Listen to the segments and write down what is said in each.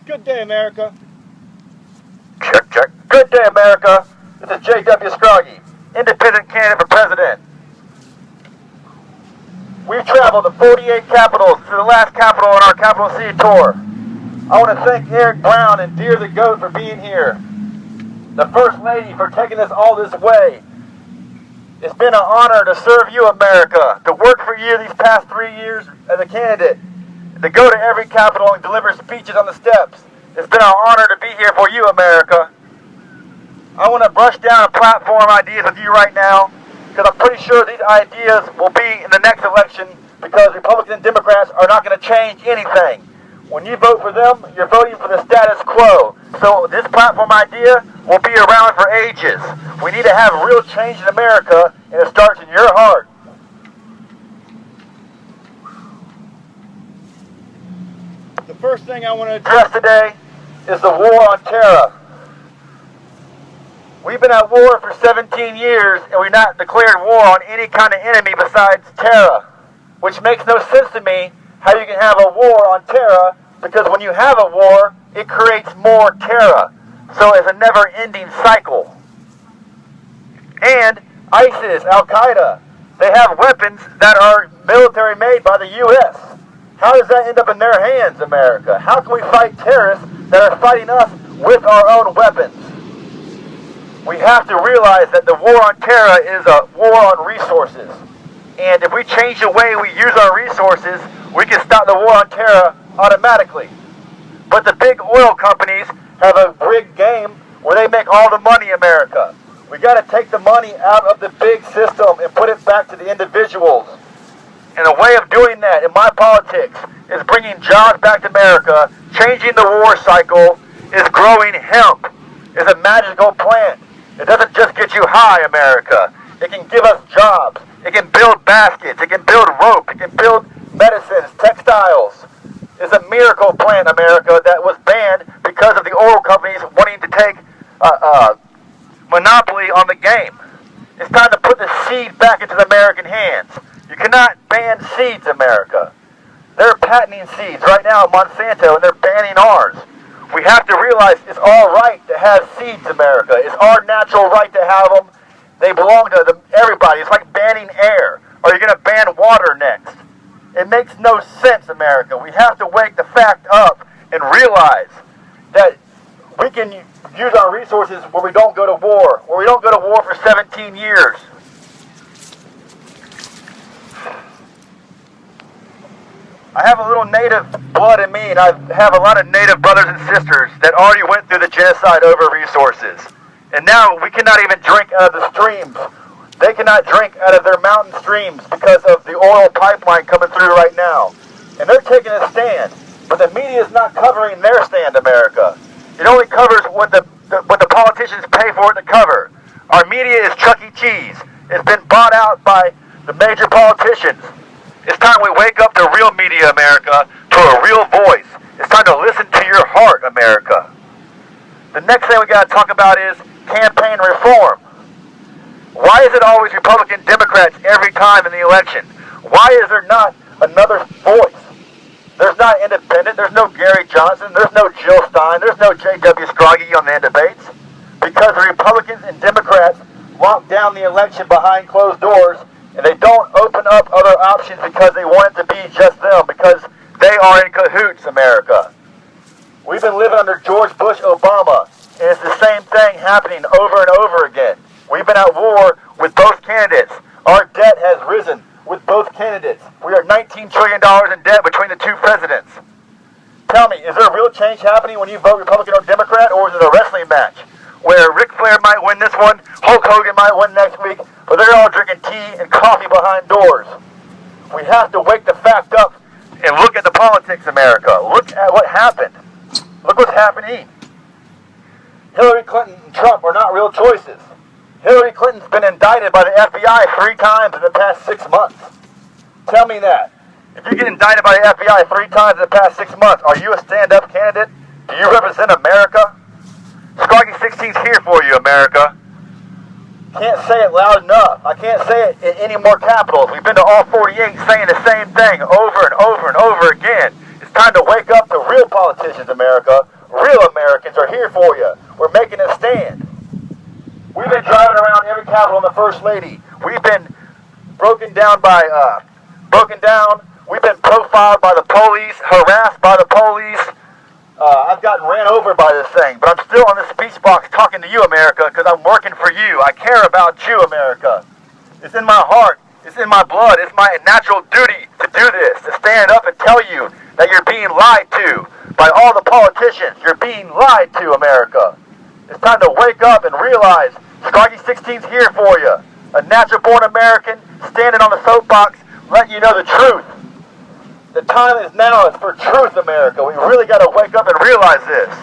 Good day, America. Check, check. Good day, America. This is J.W. Scroggie, independent candidate for president. We've traveled to 48 capitals. This is the last capital on our Capital City tour. I want to thank Eric Brown and Deer the Goat for being here. The First Lady for taking us all this way. It's been an honor to serve you, America, to work for you these past 3 years as a candidate, to go to every capital and deliver speeches on the steps. It's been an honor to be here for you, America. I want to brush down platform ideas with you right now, because I'm pretty sure these ideas will be in the next election, because Republicans and Democrats are not going to change anything. When you vote for them, you're voting for the status quo. So this platform idea will be around for ages. We need to have real change in America, and it starts in your heart. The first thing I want to address today is the war on terror. We've been at war for 17 years, and we've not declared war on any kind of enemy besides terror, which makes no sense to me how you can have a war on terror, because when you have a war, it creates more terror. So it's a never-ending cycle. And ISIS, Al-Qaeda, they have weapons that are military-made by the U.S. How does that end up in their hands, America? How can we fight terrorists that are fighting us with our own weapons? We have to realize that the war on terror is a war on resources. And if we change the way we use our resources, we can stop the war on terror automatically. But the big oil companies have a rigged game where they make all the money, America. We got to take the money out of the big system and put it back to the individuals. And a way of doing that in my politics is bringing jobs back to America, changing the war cycle, is growing hemp. It's a magical plant. It doesn't just get you high, America. It can give us jobs. It can build baskets. It can build rope. It can build medicines, textiles. It's a miracle plant, America, that was banned because of the oil companies wanting to take monopoly on the game. It's time to put the seed back into the American hands. You cannot ban seeds, America. They're patenting seeds right now at Monsanto, and they're banning ours. We have to realize it's all right to have seeds, America. It's our natural right to have them. They belong to everybody. It's like banning air. Or you're going to ban water next. It makes no sense, America. We have to wake the fact up and realize that we can use our resources where we don't go to war. Where we don't go to war for 17 years. I have a little native blood in me, and I have a lot of native brothers and sisters that already went through the genocide over resources. And now we cannot even drink out of the streams. They cannot drink out of their mountain streams because of the oil pipeline coming through right now. And they're taking a stand. But the media is not covering their stand, America. It only covers what the politicians pay for it to cover. Our media is Chuck E. Cheese. It's been bought out by the major politicians. It's time we wake up to real media, America, to a real voice. It's time to listen to your heart, America. The next thing we got to talk about is campaign reform. Why is it always Republican Democrats every time in the election? Why is there not another voice? There's not independent. There's no Gary Johnson. There's no Jill Stein. There's no J.W. Scroggie on the end debates. Because the Republicans and Democrats lock down the election behind closed doors, and they don't open up other options because they want it to be just them, because they are in cahoots, America. We've been living under George Bush Obama, and it's the same thing happening over and over again. We've been at war with both candidates. Our debt has risen with both candidates. We are $19 trillion in debt between the two presidents. Tell me, is there a real change happening when you vote Republican or Democrat, or is it a wrestling match where Ric Flair might win this one, Hulk Hogan might win next week, but they're all drinking tea and coffee behind doors? We have to wake the fact up and look at the politics, America. Look at what happened. Look what's happening. Hillary Clinton and Trump are not real choices. Hillary Clinton's been indicted by the FBI 3 times in the past 6 months. Tell me that. If you get indicted by the FBI 3 times in the past 6 months, are you a stand-up candidate? Do you represent America? Scroggie16's here for you, America. Can't say it loud enough. I can't say it in any more capitals. We've been to all 48 saying the same thing over and over and over again. It's time to wake up to real politicians, America. real Americans are here for you. We're making a stand. We've been driving around every capital in the First Lady. We've been broken down. We've been profiled by the police, harassed by the police. I've gotten ran over by this thing, but I'm still on this speech box talking to you, America, because I'm working for you. I care about you, America. It's in my heart. It's in my blood. It's my natural duty to do this, to stand up and tell you that you're being lied to by all the politicians. You're being lied to, America. It's time to wake up and realize Scroggie16's here for you. A natural-born American standing on the soapbox, letting you know the truth. The time is now. It's for truth, America. We really got to wake up and realize this.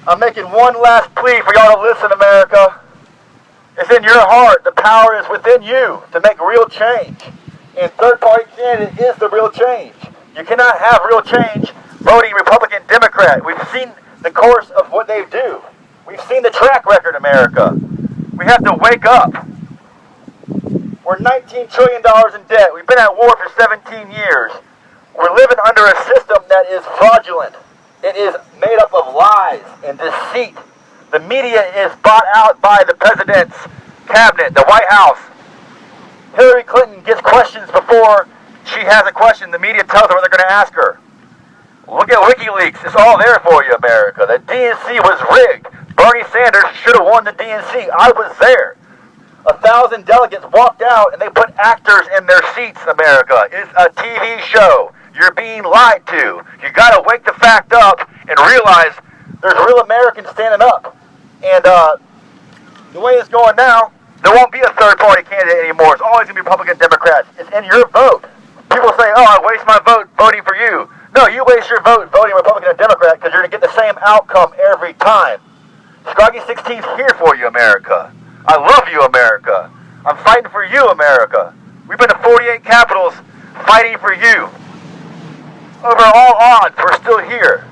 I'm making one last plea for y'all to listen, America. It's in your heart. The power is within you to make real change. And third-party candidate is the real change. You cannot have real change voting Republican, Democrat. We've seen the course of what they do. We've seen the track record, America. We have to wake up. We're $19 trillion in debt. We've been at war for 17 years. We're living under a system that is fraudulent. It is made up of lies and deceit. The media is bought out by the president's cabinet, the White House. Hillary Clinton gets questions before she has a question. The media tells her what they're going to ask her. Look at WikiLeaks. It's all there for you, America. The DNC was rigged. Bernie Sanders should have won the DNC. I was there. 1,000 delegates walked out and they put actors in their seats, America. It's a TV show. You're being lied to. You got to wake the fact up and realize there's real Americans standing up. And the way it's going now, there won't be a third-party candidate anymore. It's always going to be Republican, Democrats. It's in your vote. People say, oh, I waste my vote voting for you. No, you waste your vote voting Republican and Democrat because you're going to get the same outcome every time. Scroggie16's here for you, America. I love you, America. I'm fighting for you, America. We've been to 48 capitals fighting for you. Over all odds, we're still here.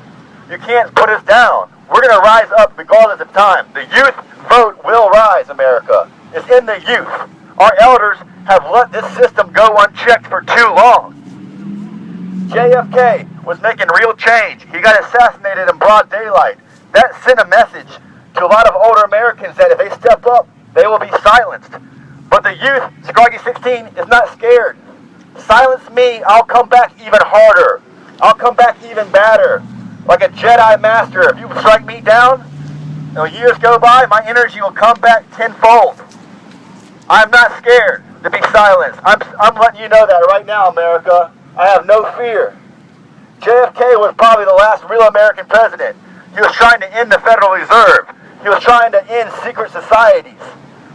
You can't put us down. We're going to rise up regardless of time. The youth vote will rise, America. It's in the youth. Our elders have let this system go unchecked for too long. JFK was making real change. He got assassinated in broad daylight. That sent a message to a lot of older Americans that if they step up, they will be silenced. But the youth, Scroggie16, is not scared. Silence me, I'll come back even harder. I'll come back even badder. Like a Jedi Master. If you strike me down, and years go by, my energy will come back tenfold. I'm not scared to be silenced. I'm letting you know that right now, America. I have no fear. JFK was probably the last real American president. He was trying to end the Federal Reserve. He was trying to end secret societies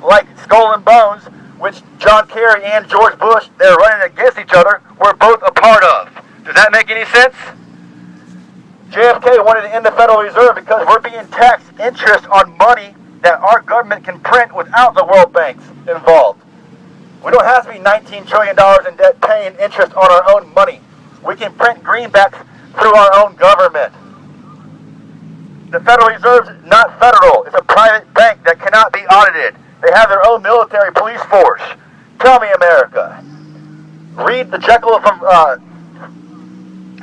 like Skull and Bones, which John Kerry and George Bush, they're running against each other, were both a part of. Does that make any sense? JFK wanted to end the Federal Reserve because we're being taxed interest on money that our government can print without the World Banks involved. We don't have to be $19 trillion in debt paying interest on our own money. We can print greenbacks through our own government. The Federal Reserve is not federal. It's a private bank that cannot be audited. They have their own military police force. Tell me, America. Read the Jekyll from...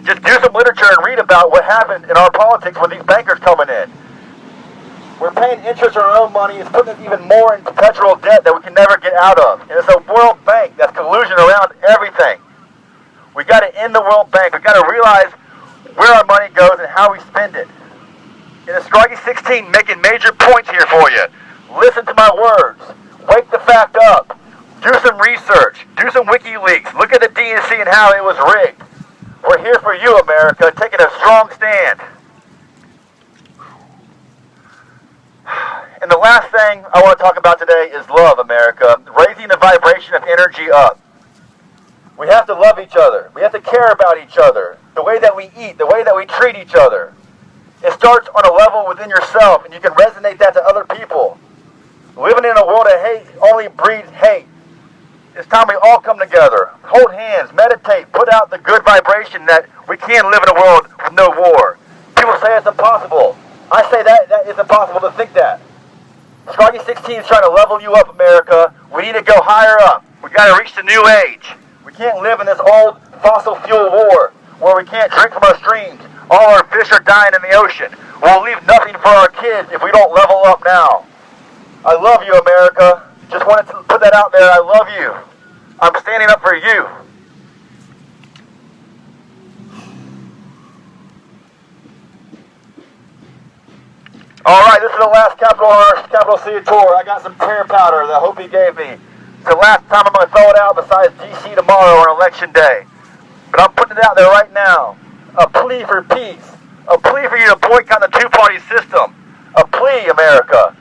just do some literature and read about what happened in our politics with these bankers coming in. We're paying interest on our own money. It's putting us even more in perpetual debt that we can never get out of. And it's a World Bank that's collusion around everything. We got to end the World Bank. We got to realize where our money goes and how we spend it. And the Scroggie16 making major points here for you. Listen to my words. Wake the fact up. Do some research. Do some WikiLeaks. Look at the DNC and how it was rigged. We're here for you, America, taking a strong stand. And the last thing I want to talk about today is love, America. Raising the vibration of energy up. We have to love each other. We have to care about each other. The way that we eat, the way that we treat each other. It starts on a level within yourself, and you can resonate that to other people. Living in a world of hate only breeds hate. It's time we all come together, hold hands, meditate, put out the good vibration that we can live in a world with no war. People People say it's impossible. I say that is impossible to think that. Scroggie16 is trying to level you up, America. We need to go higher up. We got to reach the new age. We can't live in this old fossil fuel war where we can't drink from our streams. All our fish are dying in the ocean. We'll leave nothing for our kids if we don't level up now. I love you, America. Just wanted to put that out there. I love you. I'm standing up for you. Alright, this is the last Capital City tour. I got some prayer powder that Hopi gave me. It's the last time I'm going to throw it out besides DC tomorrow on election day. But I'm putting it out there right now. A plea for peace. A plea for you to boycott the two-party system. A plea, America,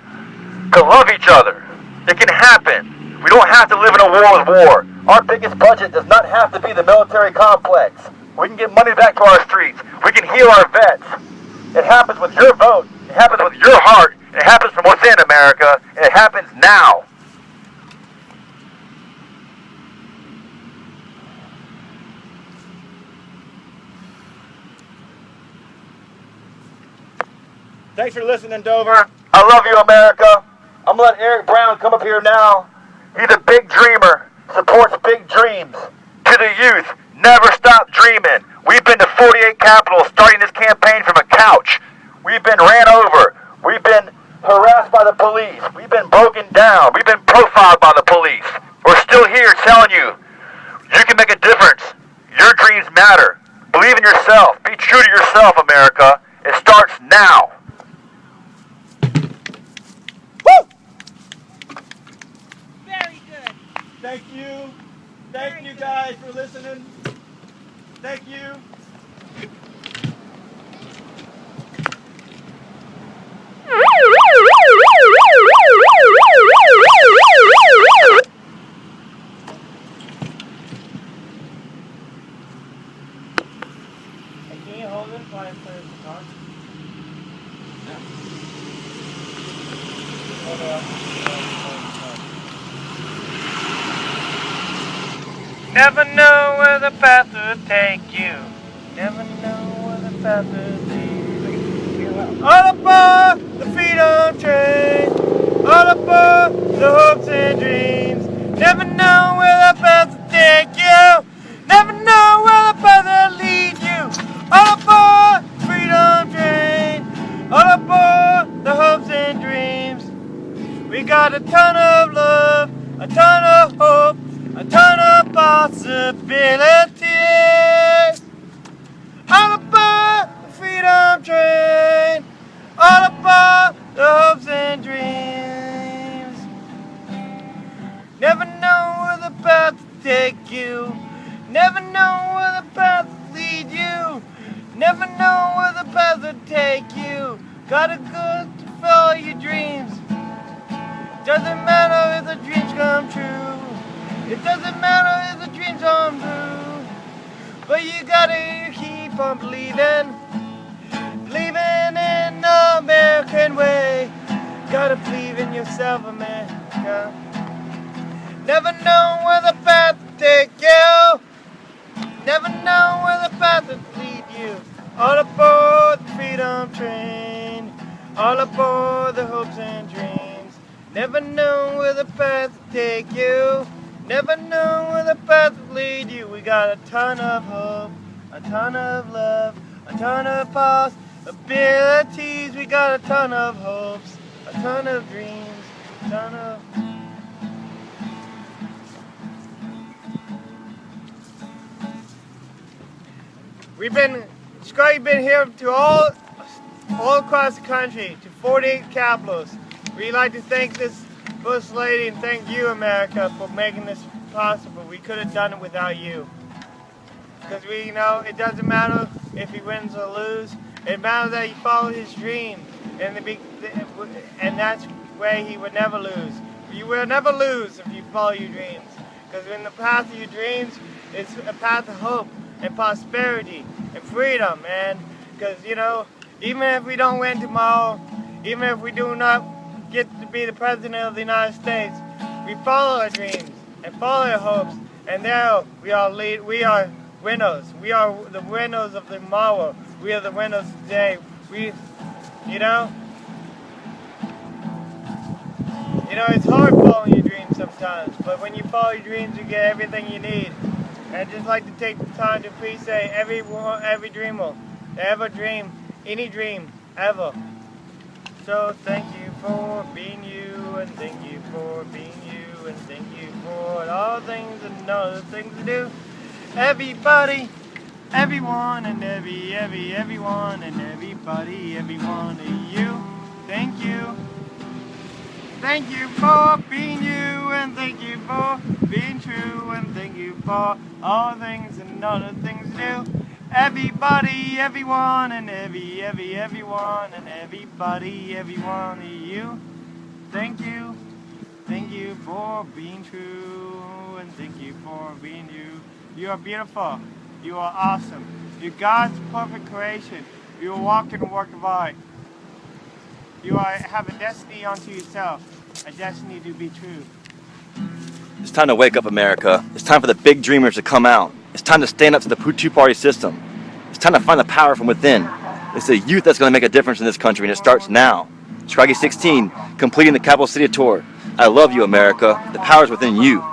to love each other. It can happen. We don't have to live in a war with war. Our biggest budget does not have to be the military complex. We can get money back to our streets. We can heal our vets. It happens with your vote. It happens with your heart. It happens from within, America. And it happens now. Thanks for listening, Dover. I love you, America. I'm going to let Eric Brown come up here now. He's a big dreamer, supports big dreams. To the youth, never stop dreaming. We've been to 48 capitals starting this campaign from a couch. We've been ran over. We've been harassed by the police. We've been broken down. We've been profiled by the police. We're still here telling you, you can make a difference. Your dreams matter. Believe in yourself. Be true to yourself, America. It starts now. Thank you. Thank you guys for listening. Thank you. Can you hold it while I play the guitar? Hold it up. Never know where the path will take you. Never know where the path will take you. All aboard the freedom train. All aboard the hopes and dreams. Never know where the path will take you. Never know where the path will lead you. All aboard the freedom train. All aboard the hopes and dreams. We got a ton of love, a ton of hope, a ton of possibilities. All aboard the freedom train. All aboard the hopes and dreams. Never know where the path will take you. Never know where the path will lead you. Never know where the path will take you. Gotta go to follow your dreams. Doesn't matter if the dreams come true. It doesn't matter if the dreams come true. But you gotta keep on believing. Believing in the American way. Gotta believe in yourself, America. Never know where the path will take you. Never know where the path will lead you. All aboard the freedom train. All aboard the hopes and dreams. Never know where the path will take you. Never know where the path will lead you. We got a ton of hope, a ton of love, a ton of possibilities. We got a ton of hopes, a ton of dreams, a ton of... Scroggie been here to all across the country, to 48 capitals. We'd like to thank this First Lady and thank you, America, for making this possible. We could have done it without you. Because we know it doesn't matter if he wins or lose. It matters that he followed his dream. And that's where he would never lose. You will never lose if you follow your dreams. Because in the path of your dreams, it's a path of hope and prosperity and freedom. And because, you know, even if we don't win tomorrow, even if we do not get to be the President of the United States, we follow our dreams and follow our hopes, and there we are winners. We are the winners of tomorrow. We are the winners today. you know, it's hard following your dreams sometimes, but when you follow your dreams, you get everything you need. And I'd just like to take the time to appreciate every dreamer that ever dreamed any dream ever. So thank you for being you, and thank you for being you, and thank you for all things and other things to do. Everybody, everyone, and everyone, and everybody, everyone, and you. Thank you. Thank you for being you, and thank you for being true, and thank you for all things and other things to do. Everybody, everyone, and everyone, and everybody, everyone, and you. Thank you. Thank you for being true, and thank you for being you. You are beautiful. You are awesome. You're God's perfect creation. You are walking a work of art. You have a destiny unto yourself, a destiny to be true. It's time to wake up, America. It's time for the big dreamers to come out. It's time to stand up to the two-party system. It's time to find the power from within. It's the youth that's going to make a difference in this country, and it starts now. Scroggie16, completing the Capital City tour. I love you, America. The power's within you.